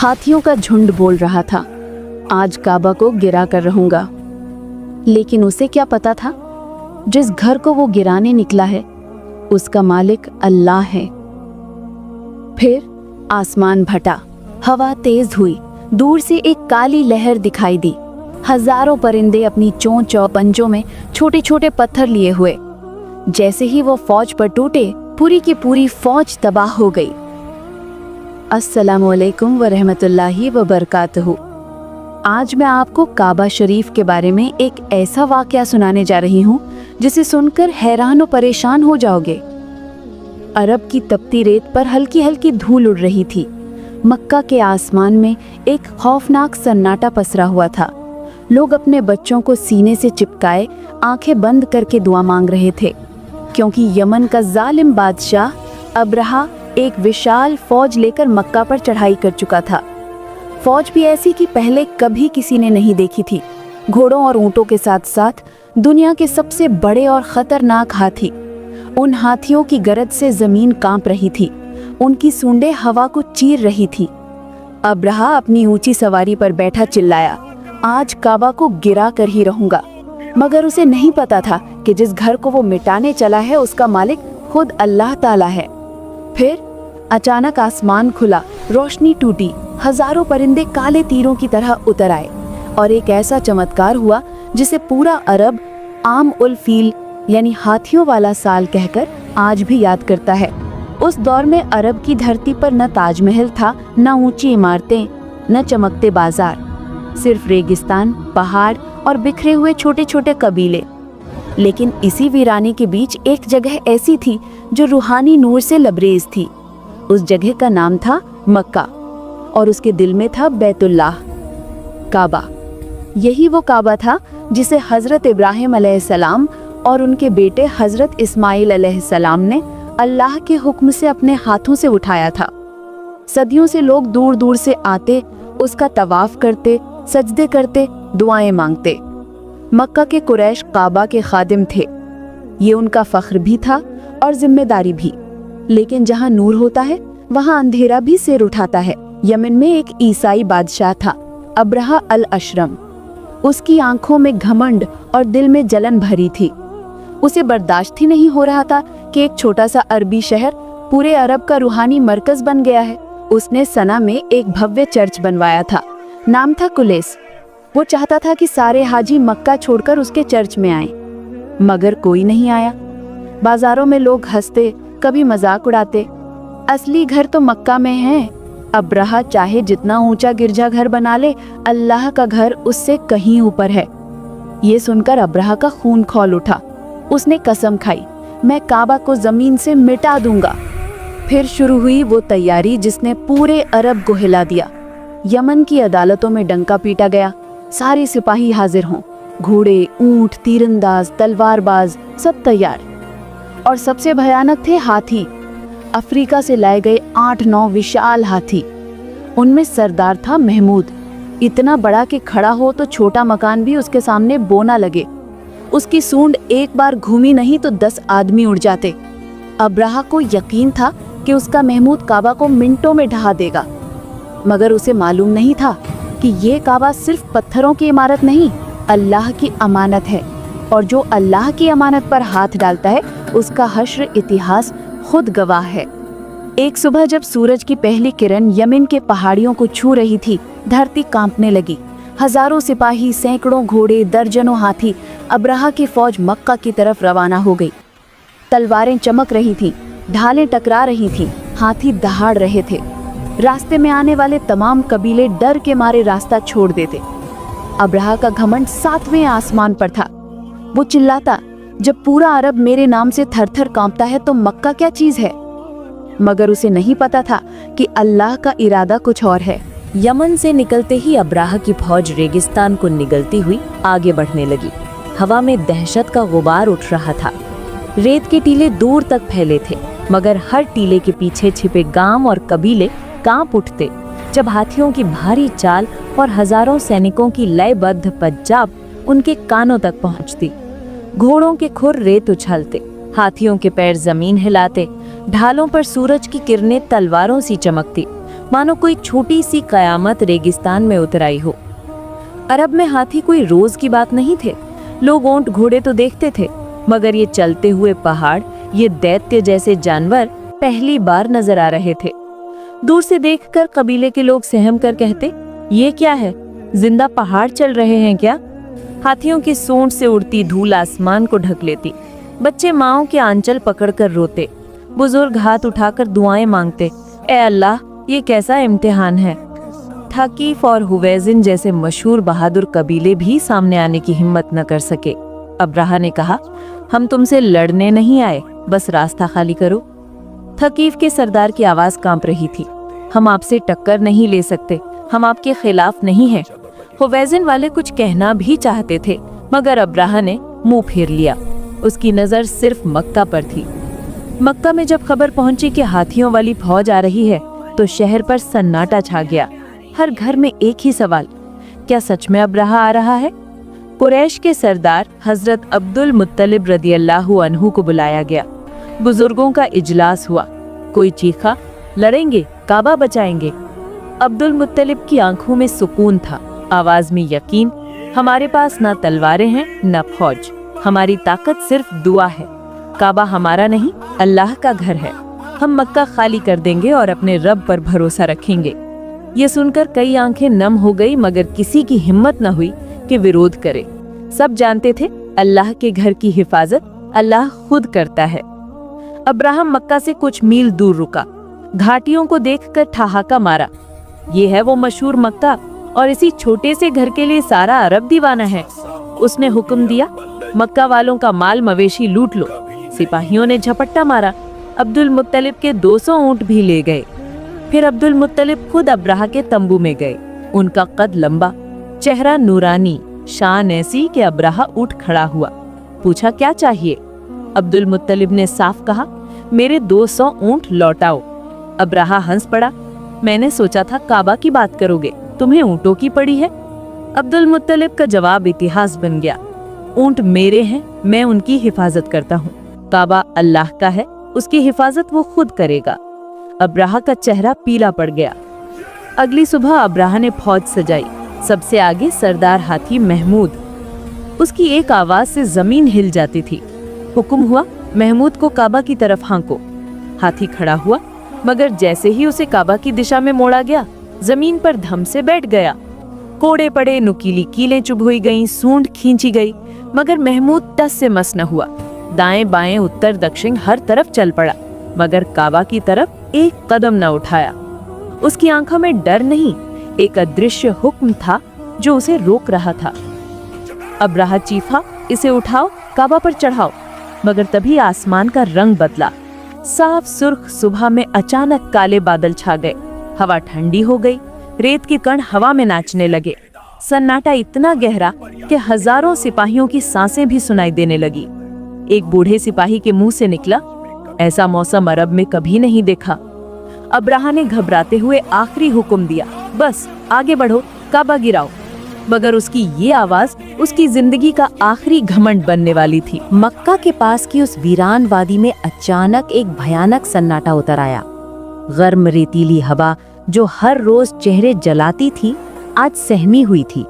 हाथियों का झुंड बोल रहा था, आज काबा को गिरा कर रहूंगा। लेकिन उसे क्या पता था, जिस घर को वो गिराने निकला है उसका मालिक अल्लाह है। फिर आसमान फटा, हवा तेज हुई, दूर से एक काली लहर दिखाई दी। हजारों परिंदे अपनी चोंच और पंजों में छोटे छोटे पत्थर लिए हुए। जैसे ही वो फौज पर टूटे, पूरी की पूरी फौज तबाह हो गई। अस्सलामुअलैकुम वरहमतुल्लाहि वबरकातुहू। आज मैं आपको काबा शरीफ के बारे में एक ऐसा वाकया सुनाने जा रही हूँ जिसे सुनकर हैरान और परेशान हो जाओगे। अरब की तपती रेत पर हल्की हल्की धूल उड़ रही थी। मक्का के आसमान में एक खौफनाक सन्नाटा पसरा हुआ था। लोग अपने बच्चों को सीने से चिपकाए आंखें बंद करके दुआ मांग रहे थे, क्योंकि यमन का जालिम बादशाह अब्रहा एक विशाल फौज लेकर मक्का पर चढ़ाई कर चुका था। फौज भी ऐसी कि पहले कभी किसी ने नहीं देखी थी। घोड़ों और ऊंटों के साथ साथ दुनिया के सबसे बड़े और खतरनाक हाथी। उन हाथियों की गरज से जमीन कांप रही थी, उनकी सूंडें हवा को चीर रही थी। अब्रहा अपनी ऊंची सवारी पर बैठा चिल्लाया, आज काबा को गिरा कर ही रहूंगा। मगर उसे नहीं पता था कि जिस घर को वो मिटाने चला है उसका मालिक खुद अल्लाह ताला है। फिर अचानक आसमान खुला, रोशनी टूटी, हजारों परिंदे काले तीरों की तरह उतर आए और एक ऐसा चमत्कार हुआ जिसे पूरा अरब आम उल फील यानी हाथियों वाला साल कहकर आज भी याद करता है। उस दौर में अरब की धरती पर न ताजमहल था, न ऊंची इमारतें, न चमकते बाजार, सिर्फ रेगिस्तान, पहाड़ और बिखरे हुए छोटे छोटे कबीले। लेकिन इसी वीरानी के बीच एक जगह ऐसी थी जो रूहानी नूर से लबरेज थी। उस जगह का नाम था मक्का और उसके दिल में था बैतुल्लाह, काबा। यही वो काबा था जिसे हजरत इब्राहिम अलैहिस्सलाम और उनके बेटे हजरत इस्माइल अलैहिस्सलाम ने अल्लाह के हुक्म से अपने हाथों से उठाया था। सदियों से लोग दूर दूर से आते, उसका तवाफ करते, सजदे करते, दुआएं मांगते। मक्का के कुरैश काबा के खादिम थे। ये उनका फख्र भी था और जिम्मेदारी भी। लेकिन जहाँ नूर होता है वहाँ अंधेरा भी सिर उठाता है। यमन में एक ईसाई बादशाह था, अब्रहा अल अशरम। उसकी आंखों में घमंड और दिल में जलन भरी थी। उसे बर्दाश्त ही नहीं हो रहा था कि एक छोटा सा अरबी शहर पूरे अरब का रूहानी मरकज बन गया है। उसने सना में एक भव्य चर्च बनवाया था, नाम था कुलेस। वो चाहता था कि सारे हाजी मक्का छोड़कर उसके चर्च में आएं, मगर कोई नहीं आया। बाजारों में लोग हंसते, कभी मजाक उड़ाते, असली घर तो मक्का में है। अब्रहा चाहे जितना ऊंचा गिरजा घर बना ले, अल्लाह का घर उससे कहीं ऊपर है। ये सुनकर अब्रहा का खून खौल उठा। उसने कसम खाई, मैं काबा को जमीन से मिटा दूंगा। फिर शुरू हुई वो तैयारी जिसने पूरे अरब को हिला दिया। यमन की अदालतों में डंका पीटा गया, सारे सिपाही हाजिर हों, घोड़े, ऊंट, तीरंदाज, तलवारबाज सब तैयार। और सबसे भयानक थे हाथी। अफ्रीका से लाए गए 8-9 विशाल हाथी। उनमें सरदार था महमूद, इतना बड़ा कि खड़ा हो तो छोटा मकान भी उसके सामने बोना लगे। उसकी सूंड एक बार घूमी नहीं तो 10 आदमी उड़ जाते। अब्रहा को यकीन था कि उसका महमूद काबा को मिनटों में ढहा देगा, मगर उसे मालूम नहीं था कि ये काबा सिर्फ पत्थरों की इमारत नहीं, अल्लाह की अमानत है। और जो अल्लाह की अमानत पर हाथ डालता है उसका हश्र इतिहास खुद गवाह है। एक सुबह जब सूरज की पहली किरण यमन के पहाड़ियों को छू रही थी, धरती कांपने लगी। हजारों सिपाही, सैकड़ों घोड़े, दर्जनों हाथी अब्रहा की फौज मक्का की तरफ रवाना हो गई। तलवारें चमक रही थीं, ढालें टकरा रही थीं, हाथी दहाड़ रहे थे। रास्ते में आने वाले तमाम कबीले डर के मारे रास्ता छोड़ देते। अब्रहा का घमंड 7वें आसमान पर था। वो चिल्लाता, जब पूरा अरब मेरे नाम से थर-थर कांपता है तो मक्का क्या चीज है। मगर उसे नहीं पता था कि अल्लाह का इरादा कुछ और है। यमन से निकलते ही अब्राहा की फौज रेगिस्तान को निगलती हुई आगे बढ़ने लगी। हवा में दहशत का गुबार उठ रहा था। रेत के टीले दूर तक फैले थे, मगर हर टीले के पीछे छिपे गांव और कबीले कांप उठते जब हाथियों की भारी चाल और हजारों सैनिकों की लयबद्ध पंजाब उनके कानों तक पहुंचती। घोड़ों के खुर रेत उछलते, हाथियों के पैर जमीन हिलाते, ढालों पर सूरज की किरणें तलवारों सी चमकती। मानो कोई छोटी सी कयामत रेगिस्तान में उतर आई हो। अरब में हाथी कोई रोज की बात नहीं थे। लोग ऊंट घोड़े तो देखते थे, मगर ये चलते हुए पहाड़, ये दैत्य जैसे जानवर पहली बार नजर आ रहे थे। दूर से देखकर कबीले के लोग सहम कर कहते, ये क्या है, जिंदा पहाड़ चल रहे हैं क्या? हाथियों की सूंड से उड़ती धूल आसमान को ढक लेती। बच्चे माओं के आंचल पकड़कर रोते, बुजुर्ग हाथ उठाकर दुआएं मांगते, ए अल्लाह, ये कैसा इम्तिहान है। थकीफ और हुवैजिन जैसे मशहूर बहादुर कबीले भी सामने आने की हिम्मत न कर सके। अब्राहा ने कहा, हम तुमसे लड़ने नहीं आए, बस रास्ता खाली करो। थकीफ के सरदार की आवाज कांप रही थी, हम आपसे टक्कर नहीं ले सकते, हम आपके खिलाफ नहीं हैं। हुवैजिन वाले कुछ कहना भी चाहते थे, मगर अब्राहा ने मुंह फेर लिया। उसकी नजर सिर्फ मक्का पर थी। मक्का में जब खबर पहुंची कि हाथियों वाली फौज आ रही है, तो शहर पर सन्नाटा छा गया। हर घर में एक ही सवाल, क्या सच में अब्राहा आ रहा है? कुरैश के सरदार हजरत अब्दुल मुत्तलिब रदियल्लाहु अन्हु को बुलाया गया। बुजुर्गों का इजलास हुआ। कोई चीखा, लड़ेंगे, काबा बचाएंगे। अब्दुल मुत्तलिब की आंखों में सुकून था, आवाज में यकीन। हमारे पास ना तलवारें हैं न फौज, हमारी ताकत सिर्फ दुआ है। काबा हमारा नहीं, अल्लाह का घर है। हम मक्का खाली कर देंगे और अपने रब पर भरोसा रखेंगे। ये सुनकर कई आंखें नम हो गई, मगर किसी की हिम्मत न हुई कि विरोध करे। सब जानते थे अल्लाह के घर की हिफाजत अल्लाह खुद करता है। अब्राहम मक्का से कुछ मील दूर रुका। घाटियों को देखकर ठहाका मारा, ये है वो मशहूर मक्का, और इसी छोटे से घर के लिए सारा अरब दीवाना है। उसने हुक्म दिया, मक्का वालों का माल मवेशी लूट लो। सिपाहियों ने झपट्टा मारा। अब्दुल मुत्तलिब के 200 ऊंट भी ले गए। फिर अब्दुल मुत्तलिब खुद अब्राहा के तंबू में गए। उनका कद लंबा, चेहरा नूरानी, शान ऐसी कि अब्राहा उठ खड़ा हुआ। पूछा, क्या चाहिए? अब्दुल मुत्तलिब ने साफ कहा, मेरे 200 ऊंट लौटाओ। अब्राहा हंस पड़ा, मैंने सोचा था काबा की बात करोगे, तुम्हें ऊंटों की पड़ी है। अब्दुल मुत्तलिब का जवाब इतिहास बन गया, ऊंट मेरे हैं, मैं उनकी हिफाजत करता हूँ। काबा अल्लाह का है, उसकी हिफाजत वो खुद करेगा। अब्राहा का चेहरा पीला पड़ गया। अगली सुबह अब्राहा ने फौज सजाई। सबसे आगे सरदार हाथी महमूद। उसकी एक आवाज से जमीन हिल जाती थी। हुक्म हुआ, महमूद को काबा की तरफ हाँको। हाथी खड़ा हुआ, मगर जैसे ही उसे काबा की दिशा में मोड़ा गया, जमीन पर धम से बैठ गया। कोड़े पड़े, नुकीली कीलें चुभ हुई गईं, सूंड खींची गई, मगर महमूद टस से मस न हुआ। दाएं बाएं उत्तर दक्षिण हर तरफ चल पड़ा, मगर काबा की तरफ एक कदम न उठाया। उसकी आंखों में डर नहीं, एक अदृश्य हुक्म था जो उसे रोक रहा था। अब्राहा चीखा, इसे उठाओ, काबा पर चढ़ाओ। मगर तभी आसमान का रंग बदला। साफ सुर्ख सुबह में अचानक काले बादल छा गए। हवा ठंडी हो गई, रेत के कण हवा में नाचने लगे। सन्नाटा इतना गहरा कि हजारों सिपाहियों की सांसें भी सुनाई देने लगी। एक बूढ़े सिपाही के मुंह से निकला, ऐसा मौसम अरब में कभी नहीं देखा। अब्राहा ने घबराते हुए आखिरी हुक्म दिया, बस आगे बढ़ो, काबा गिराओ। मगर उसकी ये आवाज उसकी जिंदगी का आखिरी घमंड बनने वाली थी। मक्का के पास की उस वीरान वादी में अचानक एक भयानक सन्नाटा उतर आया। गर्म रेतीली हवा जो हर रोज चेहरे जलाती थी, आज सहमी हुई थी।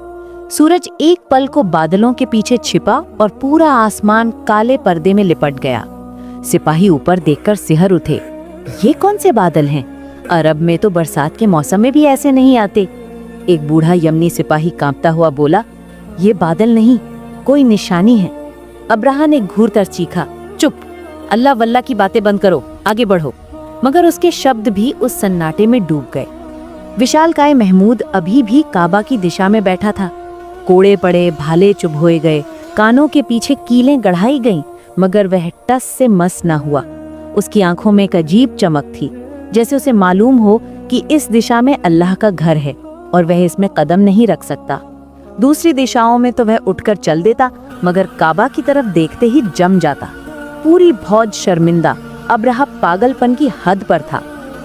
सूरज एक पल को बादलों के पीछे छिपा और पूरा आसमान काले पर्दे में लिपट गया। सिपाही ऊपर देखकर सिहर उठे, ये कौन से बादल हैं? अरब में तो बरसात के मौसम में भी ऐसे नहीं आते। एक बूढ़ा यमनी सिपाही कांपता हुआ बोला, ये बादल नहीं, कोई निशानी है। अब्राहा ने घूर कर चीखा, चुप, अल्लाह वल्लाह की बातें बंद करो, आगे बढ़ो। मगर उसके शब्द भी उस सन्नाटे में डूब गए। विशालकाय महमूद अभी भी काबा की दिशा में बैठा था। कोड़े पड़े, भाले चुभ होए गए, कानों के पीछे कीलें गढ़ाई गईं, मगर वह टस से मस न हुआ। उसकी आंखों में एक अजीब चमक थी, जैसे उसे मालूम हो कि इस दिशा में अल्लाह का घर है और वह इसमें कदम नहीं रख सकता। दूसरी दिशाओं में तो वह उठकर चल देता, मगर काबा की तरफ देखते ही जम जाता। पूरी फौज शर्मिंदा, अब्राहा पागलपन की हद पर था।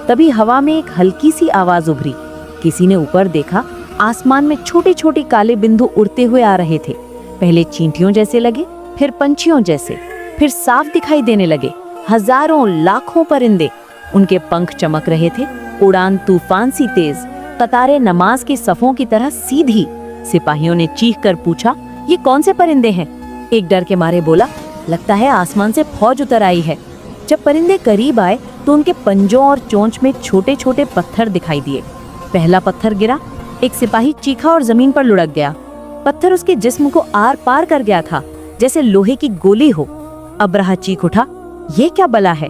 तभी हवा में एक हल्की सी आवाज उभरी। किसी ने ऊपर देखा, आसमान में छोटे छोटे काले बिंदु उड़ते हुए आ रहे थे। पहले चींटियों जैसे लगे, फिर पंछियों जैसे, फिर साफ दिखाई देने लगे। हजारों लाखों परिंदे, उनके पंख चमक रहे थे, उड़ान तूफान सी तेज, कतारें नमाज की सफों की तरह सीधी। सिपाहियों ने चीख कर पूछा, ये कौन से परिंदे हैं? एक डर के मारे बोला, लगता है आसमान से फौज उतर आई है। जब परिंदे करीब आए तो उनके पंजों और चोंच में छोटे छोटे पत्थर दिखाई दिए। पहला पत्थर गिरा, एक सिपाही चीखा और जमीन पर लुढ़क गया। पत्थर उसके जिस्म को आर पार कर गया था, जैसे लोहे की गोली हो। अब्राहा चीख उठा, ये क्या बला है?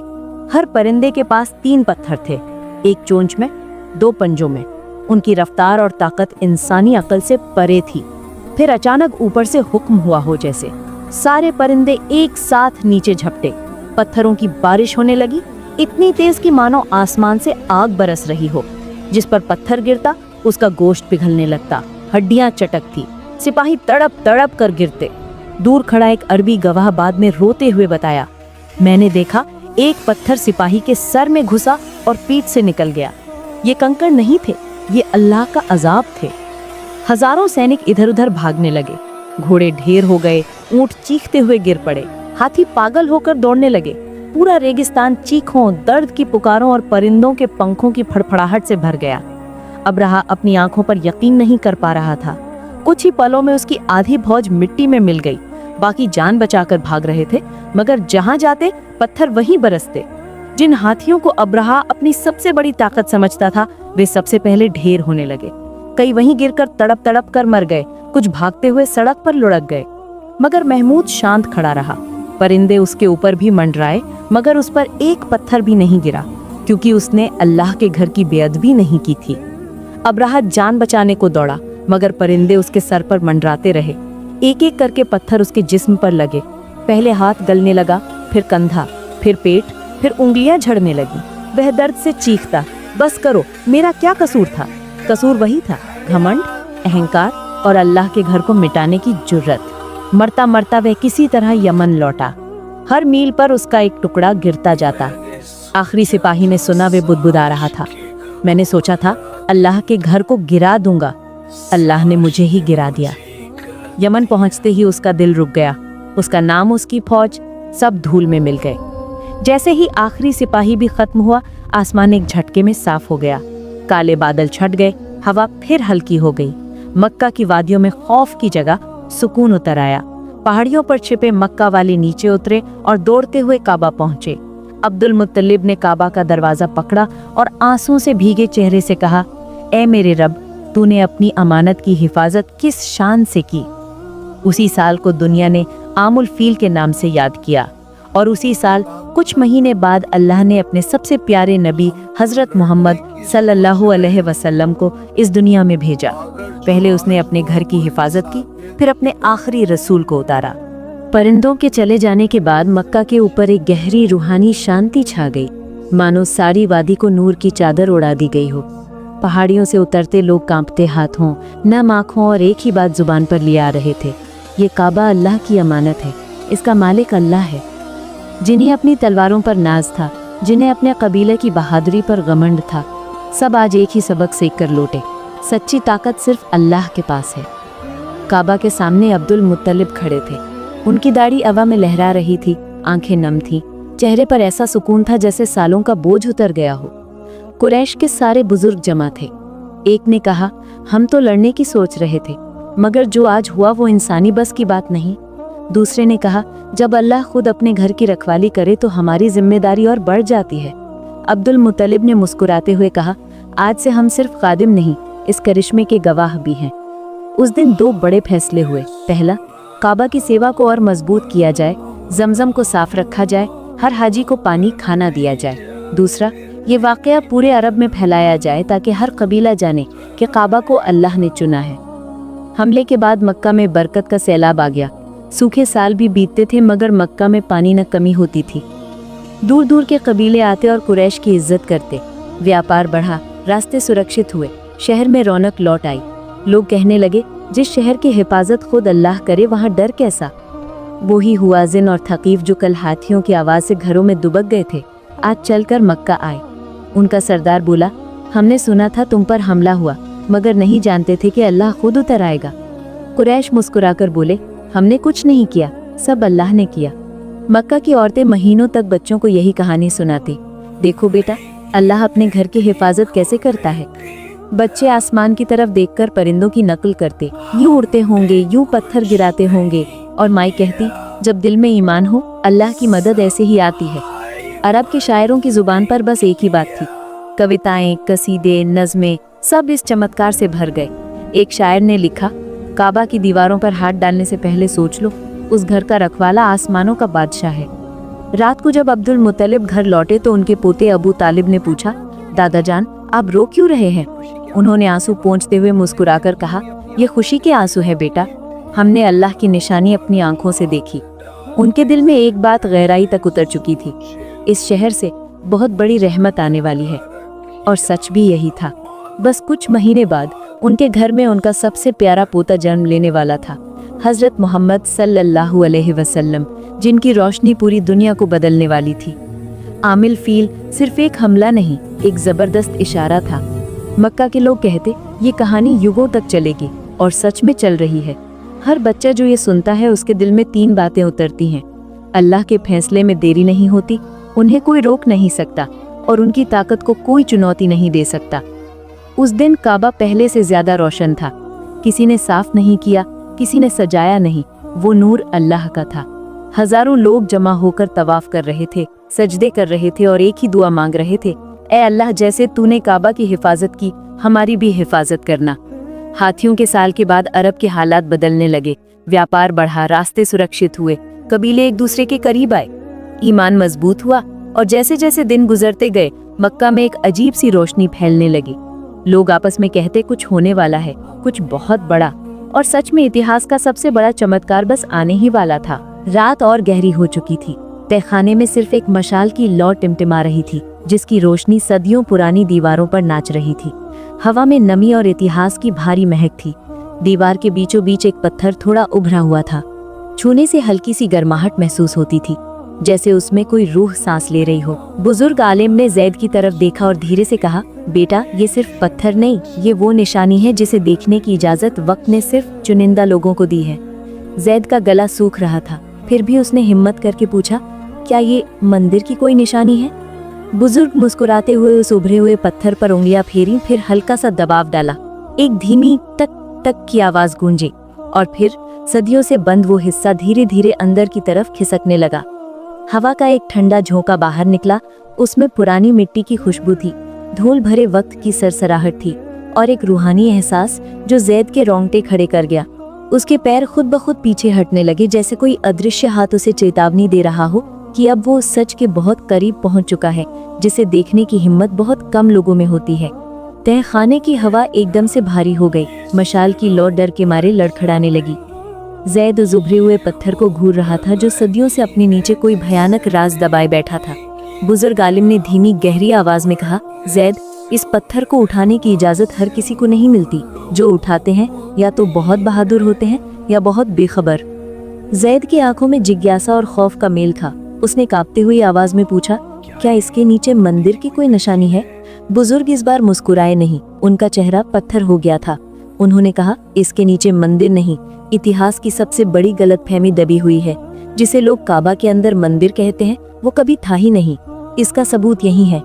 हर परिंदे के पास 3 पत्थर थे, एक चोंच में, 2 पंजों में। उनकी रफ्तार और ताकत इंसानी अकल से परे थी। फिर अचानक ऊपर से हुक्म हुआ हो जैसे सारे परिंदे एक साथ नीचे झपटे। पत्थरों की बारिश होने लगी, इतनी तेज कि मानो आसमान से आग बरस रही हो। जिस पर पत्थर गिरता उसका गोश्त पिघलने लगता, हड्डियां चटकती, सिपाही तड़प तड़प कर गिरते। दूर खड़ा एक अरबी गवाह बाद में रोते हुए बताया, मैंने देखा एक पत्थर सिपाही के सर में घुसा और पीठ से निकल गया। ये कंकड़ नहीं थे, ये अल्लाह का अजाब थे। हजारों सैनिक इधर उधर भागने लगे। घोड़े ढेर हो गए, ऊंट चीखते हुए गिर पड़े, हाथी पागल होकर दौड़ने लगे। पूरा रेगिस्तान चीखों, दर्द की पुकारों और परिंदों के पंखों की फड़फड़ाहट से भर गया। अब्राहा अपनी आंखों पर यकीन नहीं कर पा रहा था। कुछ ही पलों में उसकी आधी फौज मिट्टी में मिल गई। बाकी जान बचाकर भाग रहे थे, मगर जहां जाते पत्थर वहीं बरसते। जिन हाथियों को अब्राहा अपनी सबसे बड़ी ताकत समझता था, वे सबसे पहले ढेर होने लगे। कई वहीं गिरकर तड़प तड़प कर मर गए, कुछ भागते हुए सड़क पर लुढ़क गए। मगर महमूद शांत खड़ा रहा। परिंदे उसके ऊपर भी मंडराए, मगर उस पर एक पत्थर भी नहीं गिरा, क्योंकि उसने अल्लाह के घर की बेअदबी नहीं की थी। अब्राहा जान बचाने को दौड़ा, मगर परिंदे उसके सर पर मंडराते रहे। एक एक करके पत्थर उसके जिस्म पर लगे। पहले हाथ गलने लगा, फिर कंधा, फिर पेट, फिर उंगलियां झड़ने लगी। वह दर्द से चीखता, बस करो, मेरा क्या कसूर था? कसूर वही था, घमंड, अहंकार और अल्लाह के घर को मिटाने की जुर्रत। मरता मरता वह किसी तरह यमन लौटा। हर मील पर उसका एक टुकड़ा गिरता जाता। आखिरी सिपाही ने सुना वे बुदबुदा रहा था, मैंने सोचा था अल्लाह के घर को गिरा दूंगा, अल्लाह ने मुझे ही गिरा दिया। यमन पहुंचते ही उसका दिल रुक गया। उसका नाम, उसकी फौज, सब धूल में मिल गए। जैसे ही आखिरी सिपाही भी खत्म हुआ, आसमान एक झटके में साफ हो गया। काले बादल छट गए, हवा फिर हल्की हो गई। मक्का की वादियों में खौफ की जगह सुकून उतर आया। पहाड़ियों पर छिपे मक्का वाले नीचे उतरे और दौड़ते हुए काबा पहुंचे। अब्दुल मुत्तलिब ने काबा का दरवाजा पकड़ा और आंसुओं से भीगे चेहरे से कहा, ए मेरे रब, तूने अपनी अमानत की हिफाजत किस शान से की। उसी साल को दुनिया ने आमुल फील के नाम से याद किया, और उसी साल कुछ महीने बाद अल्लाह ने अपने सबसे प्यारे नबी हजरत मोहम्मद सल्लल्लाहु अलैहि वसल्लम को इस दुनिया में भेजा। पहले उसने अपने घर की हिफाजत की, फिर अपने आखिरी रसूल को उतारा। परिंदों के चले जाने के बाद मक्का के ऊपर एक गहरी रूहानी शांति छा गई, मानो सारी वादी को नूर की चादर उड़ा दी गई हो। पहाड़ियों से उतरते लोग कांपते हाथों, नम आँखों और एक ही बात जुबान पर ले आ रहे थे, ये काबा अल्लाह की अमानत है, इसका मालिक अल्लाह है। जिन्हें अपनी तलवारों पर नाज था, जिन्हें अपने कबीले की बहादुरी पर घमंड था, सब आज एक ही सबक सीख कर लौटे, सच्ची ताकत सिर्फ अल्लाह के पास है। काबा के सामने अब्दुल मुत्तलिब खड़े थे। उनकी दाढ़ी हवा में लहरा रही थी, आंखें नम थीं, चेहरे पर ऐसा सुकून था जैसे सालों का बोझ उतर गया हो। कुरैश के सारे बुजुर्ग जमा थे। एक ने कहा, हम तो लड़ने की सोच रहे थे, मगर जो आज हुआ वो इंसानी बस की बात नहीं। दूसरे ने कहा, जब अल्लाह खुद अपने घर की रखवाली करे तो हमारी जिम्मेदारी और बढ़ जाती है। अब्दुल मुत्तलिब ने मुस्कुराते हुए कहा, आज से हम सिर्फ खादिम नहीं, इस करिश्मे के गवाह भी हैं। उस दिन 2 बड़े फैसले हुए। पहला, काबा की सेवा को और मजबूत किया जाए, जमजम को साफ रखा जाए, हर हाजी को पानी खाना दिया जाए। दूसरा, ये वाकया पूरे अरब में फैलाया जाए ताकि हर कबीला जाने कि काबा को अल्लाह ने चुना है। हमले के बाद मक्का में बरकत का सैलाब आ गया। सूखे साल भी बीतते थे, मगर मक्का में पानी न कमी होती थी। दूर दूर के कबीले आते और कुरैश की इज्जत करते। व्यापार बढ़ा, रास्ते सुरक्षित हुए, शहर में रौनक लौट आई। लोग कहने लगे, जिस शहर की हिफाजत खुद अल्लाह करे वहाँ डर कैसा। वही हुआजिन और थकीफ जो कल हाथियों की आवाज़ से घरों में दुबक गए थे, आज चलकर मक्का आए। उनका सरदार बोला, हमने सुना था तुम पर हमला हुआ, मगर नहीं जानते थे कि अल्लाह खुद उतर आएगा। कुरैश मुस्कुराकर बोले, हमने कुछ नहीं किया, सब अल्लाह ने किया। मक्का की औरतें महीनों तक बच्चों को यही कहानी सुनाती, देखो बेटा, अल्लाह अपने घर की हिफाजत कैसे करता है? बच्चे आसमान की तरफ देखकर परिंदों की नकल करते, यूं उड़ते होंगे, यूं पत्थर गिराते होंगे, और माई कहती, जब दिल में ईमान हो अल्लाह की मदद ऐसे ही आती है। अरब के शायरों की जुबान पर बस एक ही बात थी। कविताएं, कसीदे, नज़में सब इस चमत्कार से भर गए। एक शायर ने लिखा, काबा की दीवारों पर हाथ डालने से पहले सोच लो, उस घर का रखवाला आसमानों का बादशाह है। रात को जब अब्दुल मुत्तलिब घर लौटे तो उनके पोते अबू तालिब ने पूछा, दादा जान आप रो क्यों रहे हैं? उन्होंने आंसू पोंछते हुए मुस्कुराकर कहा, ये खुशी के आंसू है बेटा, हमने अल्लाह की निशानी अपनी आंखों से देखी। उनके दिल में एक बात गहराई तक उतर चुकी थी, इस शहर से बहुत बड़ी रहमत आने वाली है। और सच भी यही था। बस कुछ महीने बाद उनके घर में उनका सबसे प्यारा पोता जन्म लेने वाला था, हजरत मोहम्मद सल्लल्लाहु अलैहि वसल्लम, जिनकी रोशनी पूरी दुनिया को बदलने वाली थी। आमिल फील सिर्फ एक हमला नहीं, एक जबरदस्त इशारा था। मक्का के लोग कहते, ये कहानी युगों तक चलेगी, और सच में चल रही है। हर बच्चा जो ये सुनता है उसके दिल में 3 बातें उतरती हैं। अल्लाह के फैसले में देरी नहीं होती, उन्हें कोई रोक नहीं सकता, और उनकी ताकत को कोई चुनौती नहीं दे सकता। उस दिन काबा पहले से ज्यादा रोशन था। किसी ने साफ नहीं किया, किसी ने सजाया नहीं, वो नूर अल्लाह का था। हजारों लोग जमा होकर तवाफ कर रहे थे, सजदे कर रहे थे और एक ही दुआ मांग रहे थे, ए अल्लाह, जैसे तूने काबा की हिफाजत की, हमारी भी हिफाजत करना। हाथियों के साल के बाद अरब के हालात बदलने लगे। व्यापार बढ़ा, रास्ते सुरक्षित हुए, कबीले एक दूसरे के करीब आए, ईमान मजबूत हुआ, और जैसे जैसे दिन गुजरते गए मक्का में एक अजीब सी रोशनी फैलने लगी। लोग आपस में कहते, कुछ होने वाला है, कुछ बहुत बड़ा। और सच में इतिहास का सबसे बड़ा चमत्कार बस आने ही वाला था। रात और गहरी हो चुकी थी। तहखाने में सिर्फ एक मशाल की लौ टिमटिमा रही थी, जिसकी रोशनी सदियों पुरानी दीवारों पर नाच रही थी। हवा में नमी और इतिहास की भारी महक थी। दीवार के बीचों बीच एक पत्थर थोड़ा उभरा हुआ था। छूने से हल्की सी गर्माहट महसूस होती थी, जैसे उसमें कोई रूह सांस ले रही हो। बुजुर्ग आलिम ने जैद की तरफ देखा और धीरे से कहा, बेटा, ये सिर्फ पत्थर नहीं, ये वो निशानी है जिसे देखने की इजाजत वक्त ने सिर्फ चुनिंदा लोगों को दी है। जैद का गला सूख रहा था, फिर भी उसने हिम्मत करके पूछा, क्या ये मंदिर की कोई निशानी है? बुजुर्ग मुस्कुराते हुए उस उभरे हुए पत्थर पर उंगलियां फेरी, फिर हल्का सा दबाव डाला। एक धीमी टक टक की आवाज गूंजी, और फिर सदियों से बंद वो हिस्सा धीरे धीरे अंदर की तरफ खिसकने लगा। हवा का एक ठंडा झोंका बाहर निकला, उसमें पुरानी मिट्टी की खुशबू थी, धूल भरे वक्त की सरसराहट थी, और एक रूहानी एहसास जो जैद के रोंगटे खड़े कर गया। उसके पैर खुद ब खुद पीछे हटने लगे, जैसे कोई अदृश्य हाथ उसे चेतावनी दे रहा हो कि अब वो उस सच के बहुत करीब पहुंच चुका है, जिसे देखने की हिम्मत बहुत कम लोगों में होती है। तहखाने की हवा एकदम से भारी हो गई। मशाल की लौ डर के मारे लड़खड़ाने लगी। जैद उस उभरे हुए पत्थर को घूर रहा था, जो सदियों से अपने नीचे कोई भयानक राज दबाए बैठा था। बुजुर्ग आलिम ने धीमी गहरी आवाज में कहा, जैद, इस पत्थर को उठाने की इजाजत हर किसी को नहीं मिलती। जो उठाते हैं या तो बहुत बहादुर होते हैं या बहुत बेखबर। जैद की आंखों में जिज्ञासा और खौफ का मेल था। उसने कांपते हुई आवाज में पूछा, क्या इसके नीचे मंदिर की कोई निशानी है? बुजुर्ग इस बार मुस्कुराए नहीं, उनका चेहरा पत्थर हो गया था। उन्होंने कहा, इसके नीचे मंदिर नहीं, इतिहास की सबसे बड़ी गलतफहमी दबी हुई है। जिसे लोग काबा के अंदर मंदिर कहते हैं, वो कभी था ही नहीं। इसका सबूत यही है।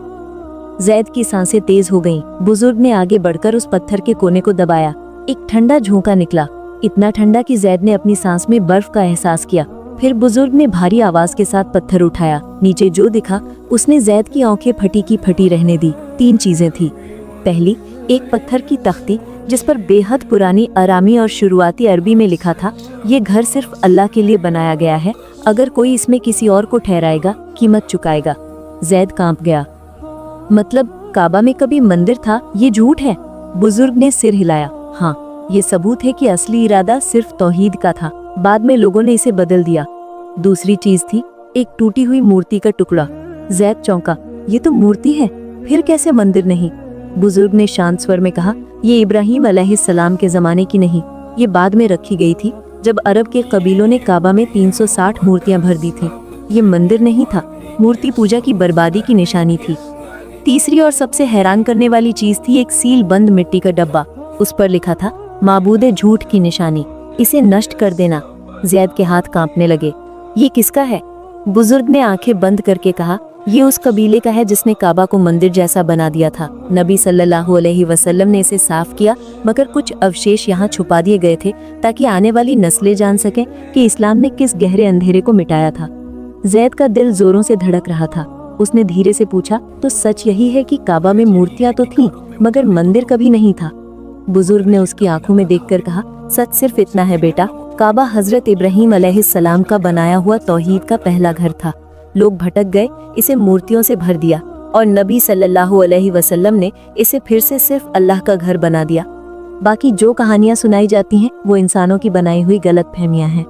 जैद की सांसें तेज हो गईं। बुजुर्ग ने आगे बढ़कर उस पत्थर के कोने को दबाया। एक ठंडा झोंका निकला, इतना ठंडा कि जैद ने अपनी सांस में बर्फ का एहसास किया। फिर बुजुर्ग ने भारी आवाज के साथ पत्थर उठाया। नीचे जो दिखा उसने जैद की आंखें फटी की फटी रहने दी। 3 चीजें थी। पहली, एक पत्थर की तख्ती जिस पर बेहद पुरानी अरामी और शुरुआती अरबी में लिखा था, ये घर सिर्फ अल्लाह के लिए बनाया गया है, अगर कोई इसमें किसी और को ठहराएगा कीमत चुकाएगा। जैद कांप गया। मतलब काबा में कभी मंदिर था, ये झूठ है? बुजुर्ग ने सिर हिलाया। हाँ, ये सबूत है कि असली इरादा सिर्फ तौहीद का था, बाद में लोगों ने इसे बदल दिया। दूसरी चीज थी एक टूटी हुई मूर्ति का टुकड़ा। जैद चौंका, ये तो मूर्ति है, फिर कैसे मंदिर नहीं? बुजुर्ग ने शांत स्वर में कहा, ये इब्राहिम अलैहिस्सलाम के जमाने की नहीं, ये बाद में रखी गई थी जब अरब के कबीलों ने काबा में 360 मूर्तियां भर दी थी। ये मंदिर नहीं था, मूर्ति पूजा की बर्बादी की निशानी थी। तीसरी और सबसे हैरान करने वाली चीज थी एक सील बंद मिट्टी का डब्बा। उस पर लिखा था, माबूदे झूठ की निशानी, इसे नष्ट कर देना। जैद के हाथ कांपने लगे। ये किसका है? बुजुर्ग ने आंखें बंद करके कहा, ये उस कबीले का है जिसने काबा को मंदिर जैसा बना दिया था। नबी सल्लल्लाहु अलैहि वसल्लम ने इसे साफ किया, मगर कुछ अवशेष यहाँ छुपा दिए गए थे ताकि आने वाली नस्लें जान सकें कि इस्लाम ने किस गहरे अंधेरे को मिटाया था। जैद का दिल जोरों से धड़क रहा था। उसने धीरे से पूछा, तो सच यही है कि काबा में मूर्तियां तो थीं, मगर मंदिर कभी नहीं था? बुजुर्ग ने उसकी आंखों में देखकर कहा, सच सिर्फ इतना है बेटा, काबा हजरत इब्राहीम अलैहिस्सलाम का बनाया हुआ तौहीद का पहला घर था। लोग भटक गए, इसे मूर्तियों से भर दिया और नबी सल्लल्लाहु अलैहि वसल्लम ने इसे फिर से सिर्फ अल्लाह का घर बना दिया। बाकी जो कहानियां सुनाई जाती हैं वो इंसानों की बनाई हुई गलत फहमियां हैं।